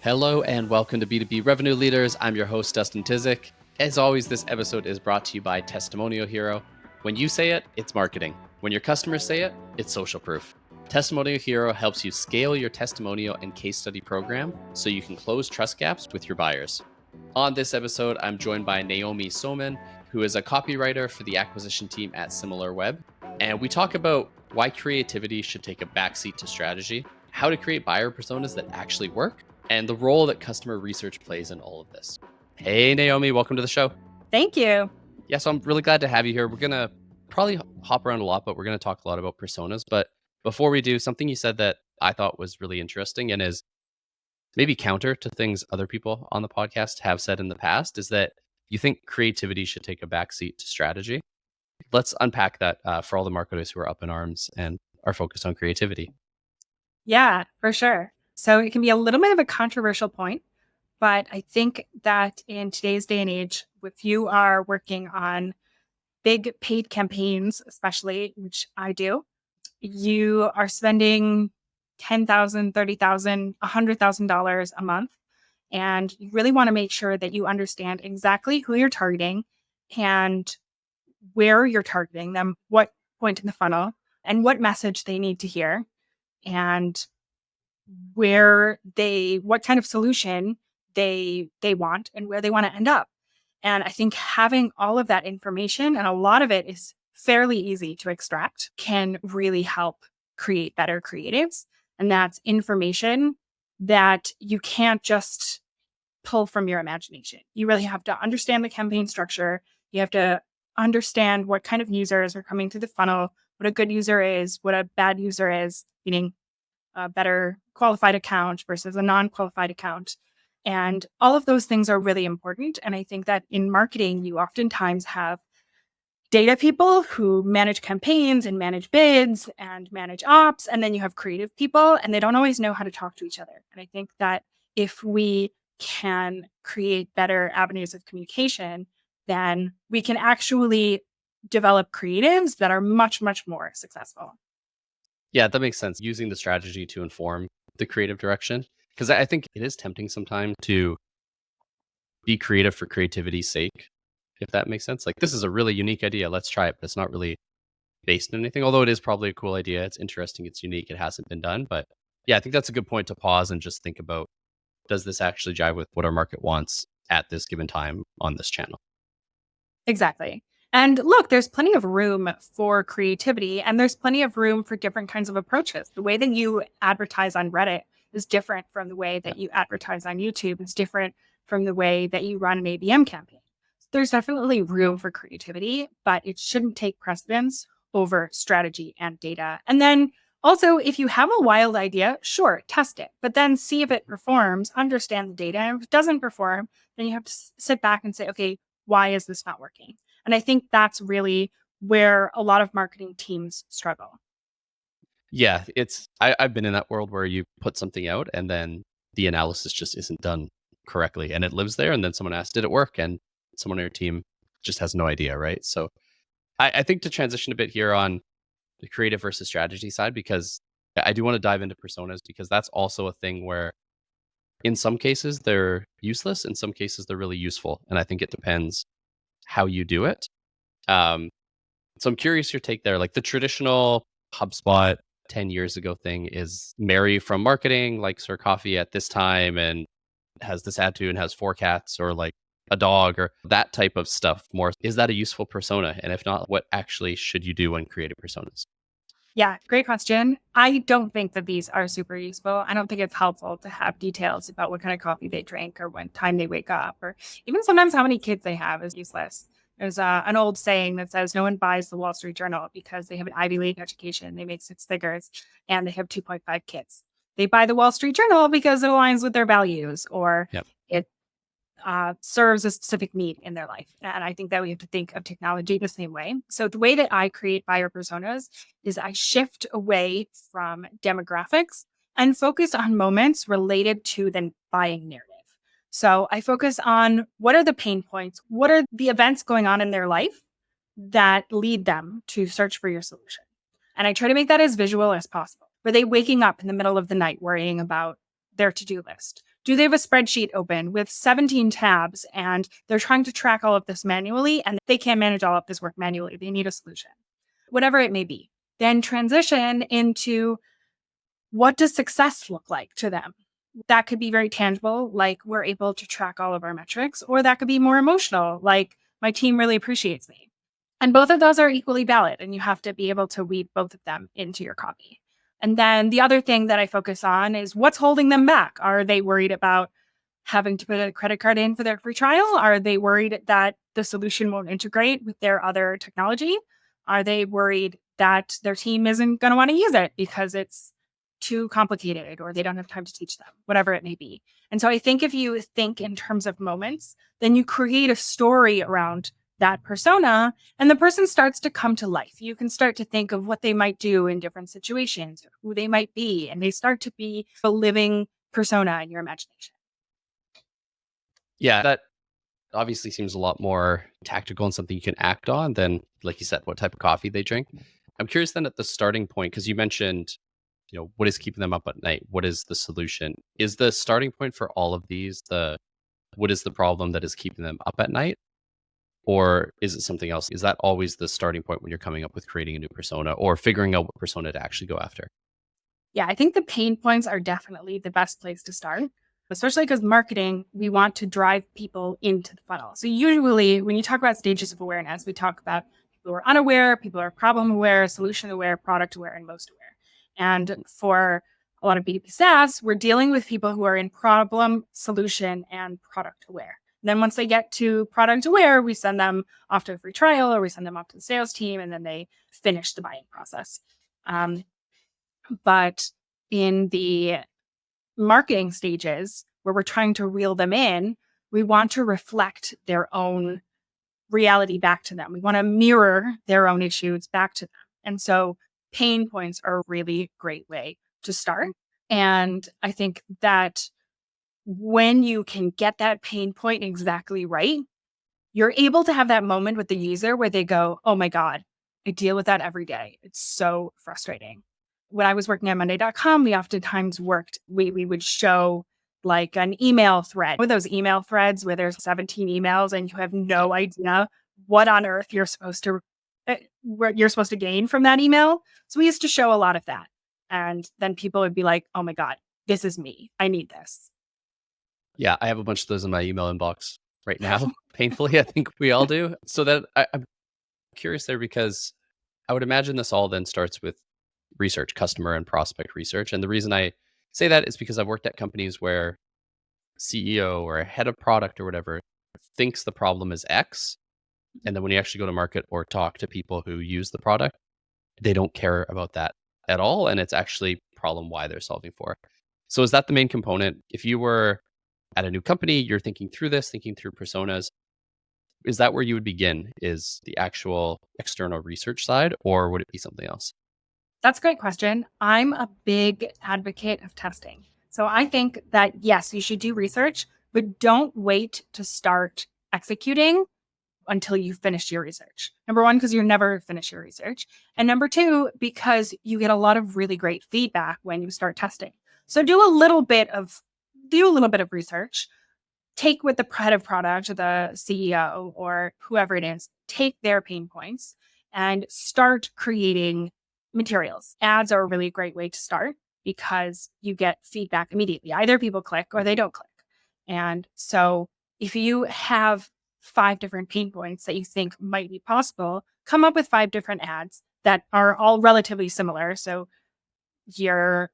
Hello and welcome to B2B Revenue Leaders. I'm your host, Dustin. As always, this episode is brought to you by Testimonial Hero. When you say it, it's marketing. When your customers say it, it's social proof. Testimonial Hero helps you scale your testimonial and case study program so you can close trust gaps with your buyers. On this episode, I'm joined by Naomi Soman, who is a copywriter for the acquisition team at Similarweb. And we talk about why creativity should take a backseat to strategy, how to create buyer personas that actually work, and the role that customer research plays in all of this. Hey, Naomi, welcome to the show. Thank you. Yeah, so I'm really glad to have you here. We're going to probably hop around a lot, but we're going to talk a lot about personas. But before we do, something you said that I thought was really interesting and is maybe counter to things other people on the podcast have said in the past is that you think creativity should take a backseat to strategy. Let's unpack that for all the marketers who are up in arms and are focused on creativity. Yeah, for sure. So it can be a little bit of a controversial point, but I think that in today's day and age, if you are working on big paid campaigns, especially, which I do, you are spending $10,000, $30,000, $100,000 a month. And you really want to make sure that you understand exactly who you're targeting and where you're targeting them, what point in the funnel, and what message they need to hear, and what kind of solution they want and where they want to end up. And I think having all of that information, and a lot of it is fairly easy to extract, can really help create better creatives. And that's information that you can't just pull from your imagination. You really have to understand the campaign structure. You have to understand what kind of users are coming through the funnel, what a good user is, what a bad user is, meaning a better qualified account versus a non-qualified account. And all of those things are really important. And I think that in marketing, you oftentimes have data people who manage campaigns and manage bids and manage ops. And then you have creative people, and they don't always know how to talk to each other. And I think that if we can create better avenues of communication, then we can actually develop creatives that are much, much more successful. Yeah, that makes sense. Using the strategy to inform the creative direction. Because I think it is tempting sometimes to be creative for creativity's sake, if that makes sense. Like, this is a really unique idea. Let's try it. But it's not really based on anything, although it is probably a cool idea. It's interesting. It's unique. It hasn't been done. But yeah, I think that's a good point to pause and just think about, does this actually jive with what our market wants at this given time on this channel? Exactly. And look, there's plenty of room for creativity, and there's plenty of room for different kinds of approaches. The way that you advertise on Reddit is different from the way that you advertise on YouTube. It's different from the way that you run an ABM campaign. There's definitely room for creativity, but it shouldn't take precedence over strategy and data. And then also, if you have a wild idea, sure, test it, but then see if it performs, understand the data. And if it doesn't perform, then you have to sit back and say, okay, why is this not working? And I think that's really where a lot of marketing teams struggle. Yeah, I've been in that world where you put something out and then the analysis just isn't done correctly and it lives there. And then someone asks, did it work? And someone on your team just has no idea, right? So I think to transition a bit here on the creative versus strategy side, because I do want to dive into personas, because that's also a thing where in some cases they're useless, in some cases they're really useful. And I think it depends how you do it. So I'm curious your take there. Like, the traditional HubSpot 10 years ago thing is Mary from marketing likes her coffee at this time and has this attitude and has 4 cats, or like a dog, or that type of stuff more. Is that a useful persona? And if not, what actually should you do when creating personas? Yeah, great question. I don't think that these are super useful. I don't think it's helpful to have details about what kind of coffee they drink or what time they wake up, or even sometimes how many kids they have is useless. There's an old saying that says no one buys the Wall Street Journal because they have an Ivy League education, they make 6 figures, and they have 2.5 kids. They buy the Wall Street Journal because it aligns with their values, or it serves a specific need in their life. And I think that we have to think of technology the same way. So the way that I create buyer personas is I shift away from demographics and focus on moments related to the buying narrative. So I focus on what are the pain points, what are the events going on in their life that lead them to search for your solution. And I try to make that as visual as possible. Were they waking up in the middle of the night worrying about their to-do list? Do they have a spreadsheet open with 17 tabs and they're trying to track all of this manually and they can't manage all of this work manually? They need a solution, whatever it may be. Then transition into what does success look like to them? That could be very tangible, like we're able to track all of our metrics, or that could be more emotional, like my team really appreciates me. And both of those are equally valid, and you have to be able to weave both of them into your copy. And then the other thing that I focus on is what's holding them back. Are they worried about having to put a credit card in for their free trial? Are they worried that the solution won't integrate with their other technology? Are they worried that their team isn't going to want to use it because it's too complicated or they don't have time to teach them, whatever it may be? And so I think if you think in terms of moments, then you create a story around that persona and the person starts to come to life. You can start to think of what they might do in different situations, who they might be, and they start to be a living persona in your imagination. Yeah, that obviously seems a lot more tactical and something you can act on than, like you said, what type of coffee they drink. I'm curious then at the starting point, because you mentioned, what is keeping them up at night? What is the solution? Is the starting point for all of these what is the problem that is keeping them up at night? Or is it something else? Is that always the starting point when you're coming up with creating a new persona or figuring out what persona to actually go after? Yeah, I think the pain points are definitely the best place to start, especially because marketing, we want to drive people into the funnel. So usually when you talk about stages of awareness, we talk about people who are unaware, people who are problem aware, solution aware, product aware, and most aware. And for a lot of B2B SaaS, we're dealing with people who are in problem, solution, and product aware. Then once they get to product aware, we send them off to a free trial or we send them off to the sales team and then they finish the buying process. But in the marketing stages where we're trying to reel them in, we want to reflect their own reality back to them. We want to mirror their own issues back to them. And so pain points are a really great way to start. And I think that when you can get that pain point exactly right, you're able to have that moment with the user where they go, oh my God, I deal with that every day. It's so frustrating. When I was working at Monday.com, we oftentimes we would show like an email thread with those email threads where there's 17 emails and you have no idea what on earth what you're supposed to gain from that email. So we used to show a lot of that. And then people would be like, oh my God, this is me. I need this. Yeah, I have a bunch of those in my email inbox right now. Painfully, I think we all do. So that I'm curious there because I would imagine this all then starts with research, customer and prospect research. And the reason I say that is because I've worked at companies where CEO or a head of product or whatever thinks the problem is X. And then when you actually go to market or talk to people who use the product, they don't care about that at all. And it's actually problem Y they're solving for. So is that the main component? If you were at a new company, you're thinking through this, thinking through personas, is that where you would begin? Is the actual external research side, or would it be something else? That's a great question. I'm a big advocate of testing. So I think that, yes, you should do research, but don't wait to start executing until you finish your research. Number one, because you never finish your research. And number two, because you get a lot of really great feedback when you start testing. So do a little bit of research. Take with the head of product or the CEO or whoever it is, take their pain points and start creating materials. Ads are a really great way to start because you get feedback immediately. Either people click or they don't click. And so if you have 5 different pain points that you think might be possible, come up with 5 different ads that are all relatively similar. So you're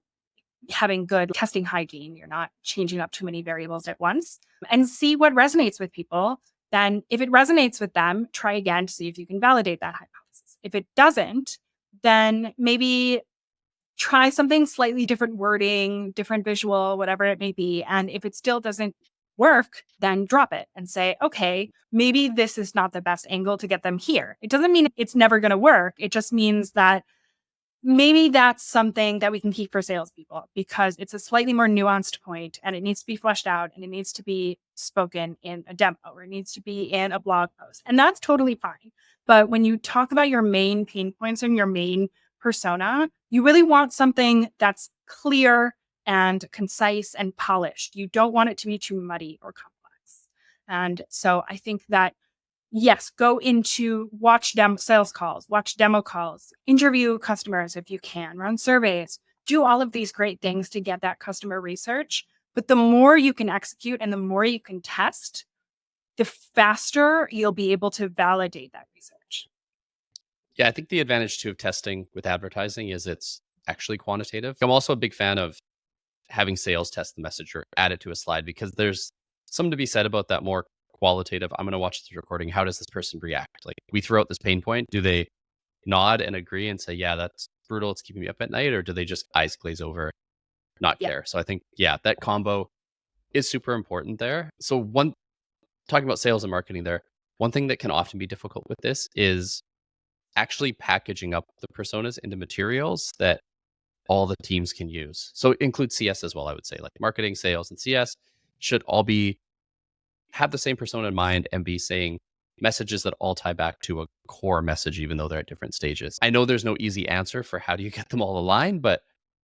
having good testing hygiene, you're not changing up too many variables at once, and see what resonates with people. Then if it resonates with them, try again to see if you can validate that hypothesis. If it doesn't, then maybe try something slightly different wording, different visual, whatever it may be. And if it still doesn't work, then drop it and say, okay, maybe this is not the best angle to get them here. It doesn't mean it's never going to work. It just means that maybe that's something that we can keep for salespeople because it's a slightly more nuanced point and it needs to be fleshed out and it needs to be spoken in a demo or it needs to be in a blog post. And that's totally fine. But when you talk about your main pain points and your main persona, you really want something that's clear and concise and polished. You don't want it to be too muddy or complex. And so I think that, yes, go into watch sales calls, watch demo calls, interview customers if you can, run surveys, do all of these great things to get that customer research. But the more you can execute and the more you can test, the faster you'll be able to validate that research. Yeah, I think the advantage too of testing with advertising is it's actually quantitative. I'm also a big fan of having sales test the message or add it to a slide because there's something to be said about that more qualitative. I'm going to watch this recording. How does this person react? Like we throw out this pain point. Do they nod and agree and say, yeah, that's brutal. It's keeping me up at night? Or do they just eyes glaze over, not Yeah. care? So I think, yeah, that combo is super important there. So talking about sales and marketing there, one thing that can often be difficult with this is actually packaging up the personas into materials that all the teams can use. So include CS as well, I would say, like marketing, sales, and CS should all be have the same persona in mind and be saying messages that all tie back to a core message, even though they're at different stages. I know there's no easy answer for how do you get them all aligned, but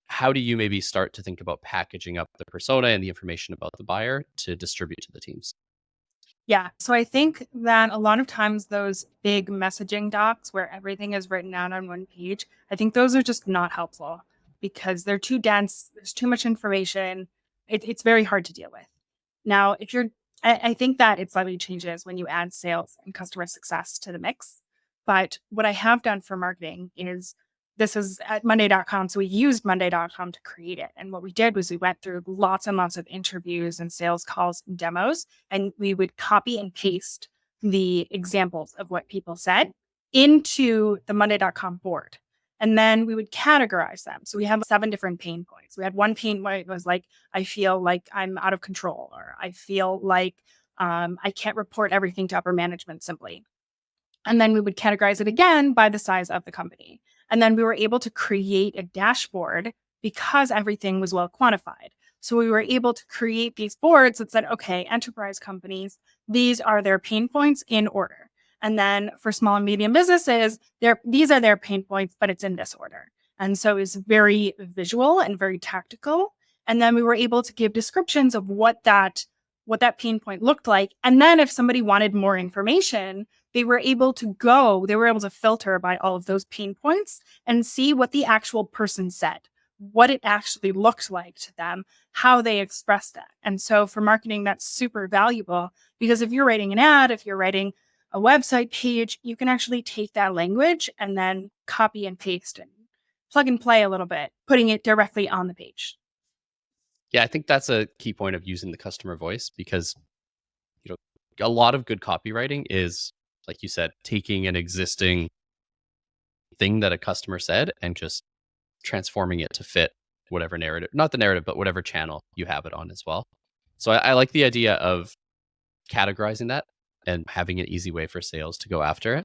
how do you maybe start to think about packaging up the persona and the information about the buyer to distribute to the teams? Yeah. So I think that a lot of times those big messaging docs where everything is written out on one page, I think those are just not helpful because they're too dense. There's too much information. It's very hard to deal with. Now, if you're, I think that it slightly changes when you add sales and customer success to the mix. But what I have done for marketing is this is at Monday.com. So we used Monday.com to create it. And what we did was we went through lots and lots of interviews and sales calls and demos, and we would copy and paste the examples of what people said into the Monday.com board. And then we would categorize them. So we have 7 different pain points. We had one pain point was like, I feel like I'm out of control, or I feel like I can't report everything to upper management simply. And then we would categorize it again by the size of the company. And then we were able to create a dashboard because everything was well quantified. So we were able to create these boards that said, okay, enterprise companies, these are their pain points in order. And then for small and medium businesses, these are their pain points, but it's in this order. And so it's very visual and very tactical. And then we were able to give descriptions of what that pain point looked like. And then if somebody wanted more information, they were able to filter by all of those pain points and see what the actual person said, what it actually looked like to them, how they expressed it. And so for marketing, that's super valuable because if you're writing an ad, if you're writing a website page, you can actually take that language and then copy and paste and plug and play a little bit, putting it directly on the page. Yeah, I think that's a key point of using the customer voice because, you know, a lot of good copywriting is, like you said, taking an existing thing that a customer said and just transforming it to fit whatever narrative, not the narrative, but whatever channel you have it on as well. So I like the idea of categorizing that and having an easy way for sales to go after it.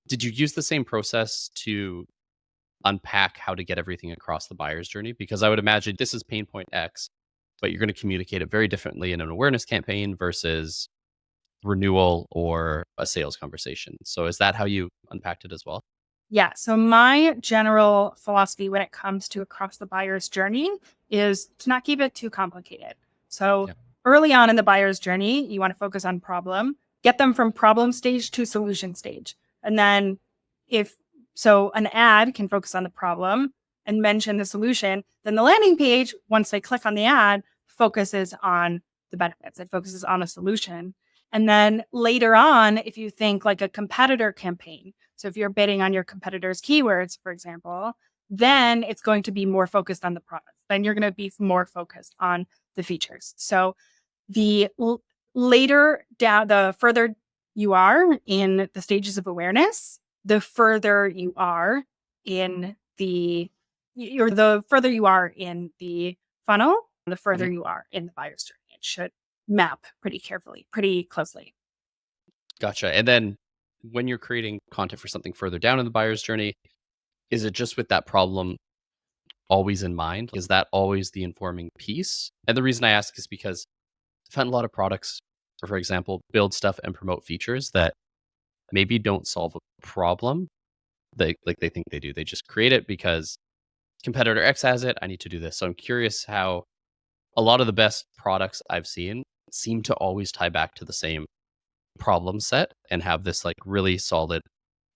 Did you use the same process to unpack how to get everything across the buyer's journey? Because I would imagine this is pain point X, but you're going to communicate it very differently in an awareness campaign versus renewal or a sales conversation. So is that how you unpacked it as well? Yeah. So my general philosophy when it comes to across the buyer's journey is to not keep it too complicated. So Yeah. early on in the buyer's journey, you want to focus on problem, get them from problem stage to solution stage. And then if so an ad can focus on the problem and mention the solution, then the landing page, once they click on the ad, focuses on the benefits. It focuses on a solution. And then later on, if you think like a competitor campaign, so if you're bidding on your competitors' keywords, for example, then it's going to be more focused on the product. Then you're going to be more focused on the features. So the later down, the further you are in the stages of awareness, the further you are in the further you are in the funnel, the further Mhm. you are in the buyer's journey. It should map pretty carefully, pretty closely. Gotcha. And then when you're creating content for something further down in the buyer's journey, is it just with that problem always in mind? Is that always the informing piece? And the reason I ask is because I've had a lot of products, for example, build stuff and promote features that maybe don't solve a problem they think they do. They just create it because competitor X has it. I need to do this. So I'm curious how a lot of the best products I've seen seem to always tie back to the same problem set and have this like really solid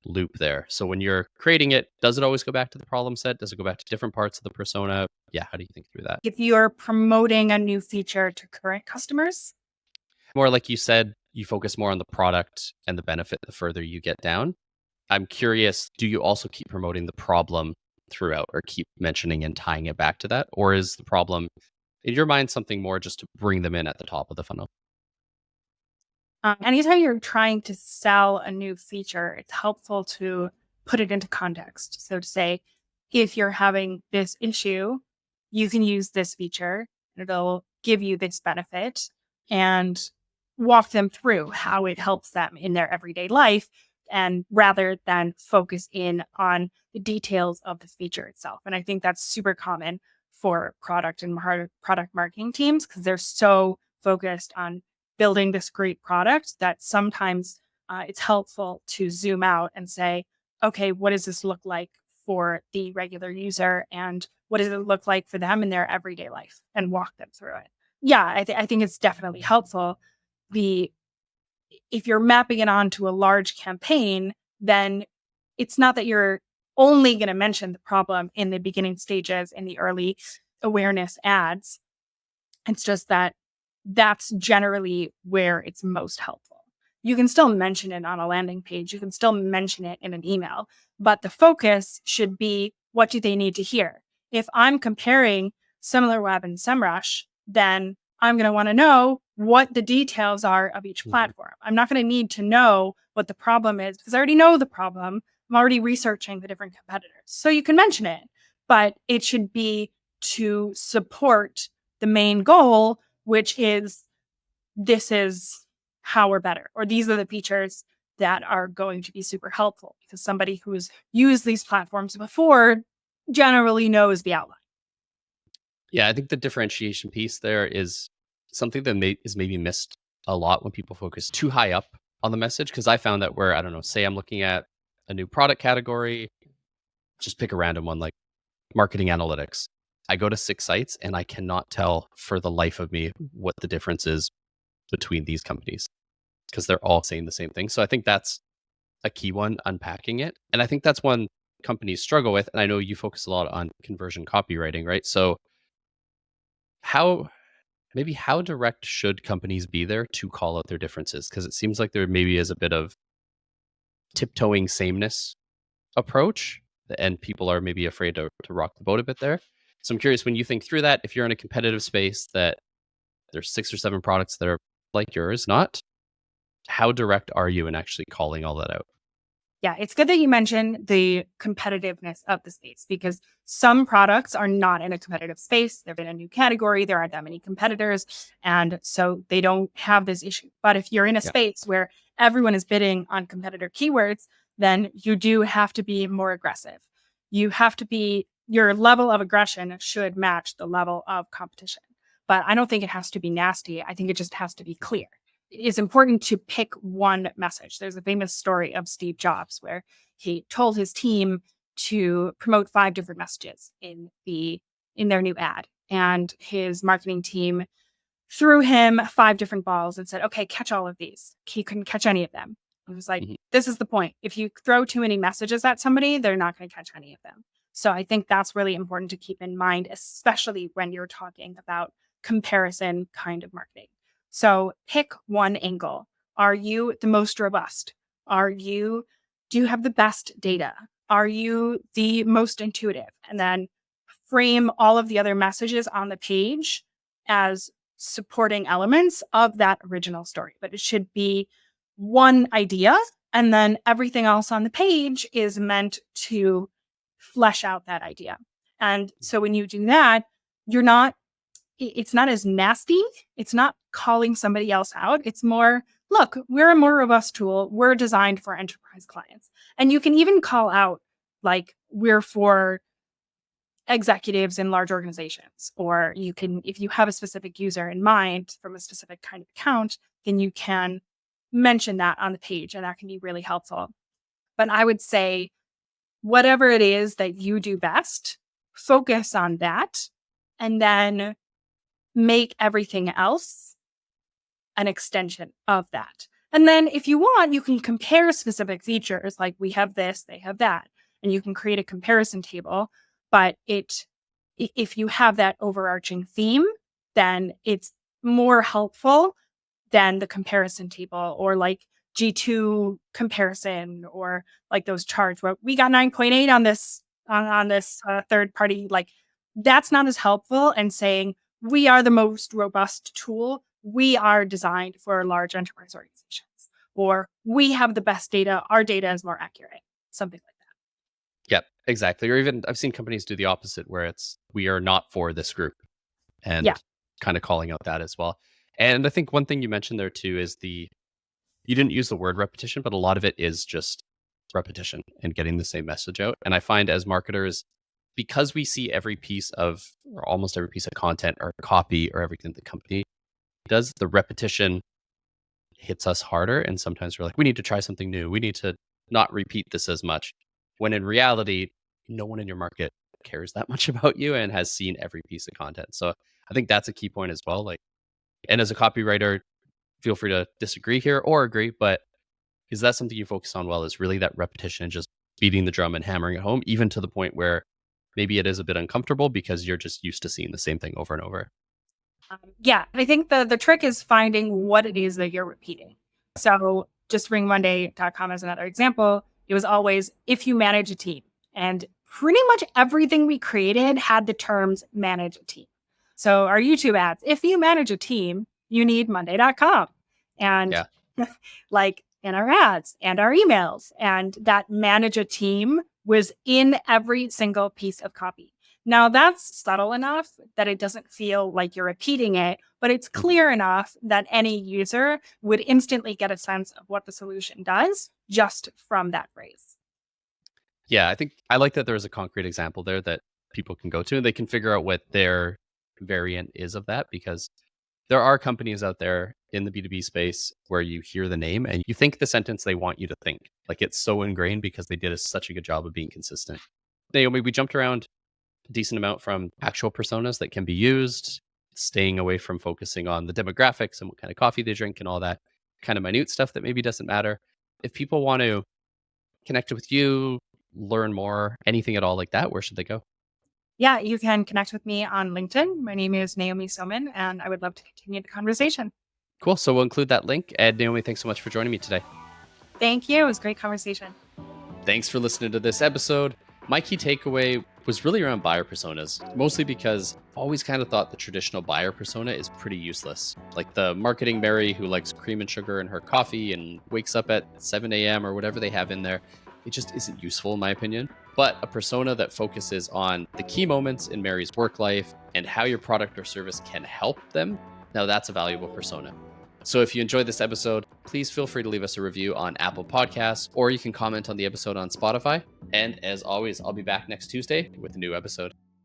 loop there. So when you're creating it, does it always go back to the problem set? Does it go back to different parts of the persona? Yeah, how do you think through that? If you're promoting a new feature to current customers, More like you said, you focus more on the product and the benefit the further you get down. I'm curious, do you also keep promoting the problem throughout or keep mentioning and tying it back to that? Or is the problem in your mind something more just to bring them in at the top of the funnel? anytime you're trying to sell a new feature, it's helpful to put it into context. So to say, if you're having this issue, you can use this feature, and it'll give you this benefit, and walk them through how it helps them in their everyday life. And rather than focus in on the details of the feature itself. And I think that's super common for product and product marketing teams because they're so focused on building this great product that sometimes it's helpful to zoom out and say, okay, what does this look like for the regular user? And what does it look like for them in their everyday life and walk them through it? Yeah, I think it's definitely helpful. The If you're mapping it onto a large campaign, then it's not that you're only going to mention the problem in the beginning stages in the early awareness ads. It's just that that's generally where it's most helpful. You can still mention it on a landing page, you can still mention it in an email, but the focus should be what do they need to hear? If I'm comparing Similarweb and SEMrush, then I'm going to want to know what the details are of each platform. I'm not going to need to know what the problem is because I already know the problem. I'm already researching the different competitors. So you can mention it, but it should be to support the main goal, which is this is how we're better, or these are the features that are going to be super helpful because somebody who's used these platforms before generally knows the outline. Yeah, I think the differentiation piece there is something that is maybe missed a lot when people focus too high up on the message. Because I found that where, I don't know, say I'm looking at a new product category, just pick a random one like marketing analytics. I go to 6 sites and I cannot tell for the life of me what the difference is between these companies because they're all saying the same thing. So I think that's a key one, unpacking it. And I think that's one companies struggle with. And I know you focus a lot on conversion copywriting, right? So how maybe how direct should companies be there to call out their differences? Because it seems like there maybe is a bit of tiptoeing sameness approach, and people are maybe afraid to rock the boat a bit there. So I'm curious, when you think through that, if you're in a competitive space that there's 6 or 7 products that are like yours, not, how direct are you in actually calling all that out? Yeah, it's good that you mentioned the competitiveness of the space because some products are not in a competitive space. They're in a new category. There aren't that many competitors. And so they don't have this issue. But if you're in a Yeah. space where everyone is bidding on competitor keywords, then you do have to be more aggressive. Your level of aggression should match the level of competition. But I don't think it has to be nasty. I think it just has to be clear. It's important to pick one message. There's a famous story of Steve Jobs where he told his team to promote 5 different messages in their new ad. And his marketing team threw him 5 different balls and said, okay, catch all of these. He couldn't catch any of them. It was like, Mhm. this is the point. If you throw too many messages at somebody, they're not going to catch any of them. So I think that's really important to keep in mind, especially when you're talking about comparison kind of marketing. So pick one angle. Are you the most robust? Do you have the best data? Are you the most intuitive? And then frame all of the other messages on the page as supporting elements of that original story. But it should be one idea, and then everything else on the page is meant to flesh out that idea. And so when you do that, you're not it's not as nasty. It's not calling somebody else out. It's more, look, we're a more robust tool. We're designed for enterprise clients. And you can even call out like we're for executives in large organizations, or you can, if you have a specific user in mind from a specific kind of account, then you can mention that on the page, and that can be really helpful. But I would say whatever it is that you do best, focus on that, and then make everything else an extension of that. And then if you want, you can compare specific features like we have this, they have that, and you can create a comparison table. But if you have that overarching theme, then it's more helpful than the comparison table or like G2 comparison or like those charts where we got 9.8 on this on this third party. Like that's not as helpful. And saying we are the most robust tool. We are designed for large enterprise organizations, or we have the best data. Our data is more accurate. Something like that. Yep, exactly. Or even I've seen companies do the opposite where it's we are not for this group Yeah. and kind of calling out that as well. And I think one thing you mentioned there too is you didn't use the word repetition, but a lot of it is just repetition and getting the same message out. And I find as marketers, because we see every piece of or almost every piece of content or copy or everything the company does, the repetition hits us harder. And sometimes we're like, we need to try something new. We need to not repeat this as much. When in reality, no one in your market cares that much about you and has seen every piece of content. So I think that's a key point as well. Like, and as a copywriter, feel free to disagree here or agree, but is that something you focus on well is really that repetition and just beating the drum and hammering it home, even to the point where maybe it is a bit uncomfortable because you're just used to seeing the same thing over and over. Yeah, I think the trick is finding what it is that you're repeating. So just ringmonday.com as another example, it was always if you manage a team. And pretty much everything we created had the terms manage a team. So our YouTube ads, if you manage a team, you need monday.com. And Yeah. like in our ads and our emails, and that manage a team was in every single piece of copy. Now that's subtle enough that it doesn't feel like you're repeating it, but it's Mhm. clear enough that any user would instantly get a sense of what the solution does just from that phrase. Yeah. I think I like that there's a concrete example there that people can go to and they can figure out what their variant is of that because there are companies out there in the B2B space where you hear the name and you think the sentence they want you to think. Like it's so ingrained because they did such a good job of being consistent. Naomi, we jumped around a decent amount from actual personas that can be used, staying away from focusing on the demographics and what kind of coffee they drink and all that kind of minute stuff that maybe doesn't matter. If people want to connect with you, learn more, anything at all like that, where should they go? Yeah, you can connect with me on LinkedIn. My name is Naomi Soman, and I would love to continue the conversation. Cool. So we'll include that link. And Naomi, thanks so much for joining me today. Thank you. It was a great conversation. Thanks for listening to this episode. My key takeaway was really around buyer personas, mostly because I've always kind of thought the traditional buyer persona is pretty useless. Like the marketing Mary who likes cream and sugar in her coffee and wakes up at 7 a.m. or whatever they have in there. It just isn't useful, in my opinion. But a persona that focuses on the key moments in Mary's work life and how your product or service can help them, now that's a valuable persona. So if you enjoyed this episode, please feel free to leave us a review on Apple Podcasts, or you can comment on the episode on Spotify. And as always, I'll be back next Tuesday with a new episode.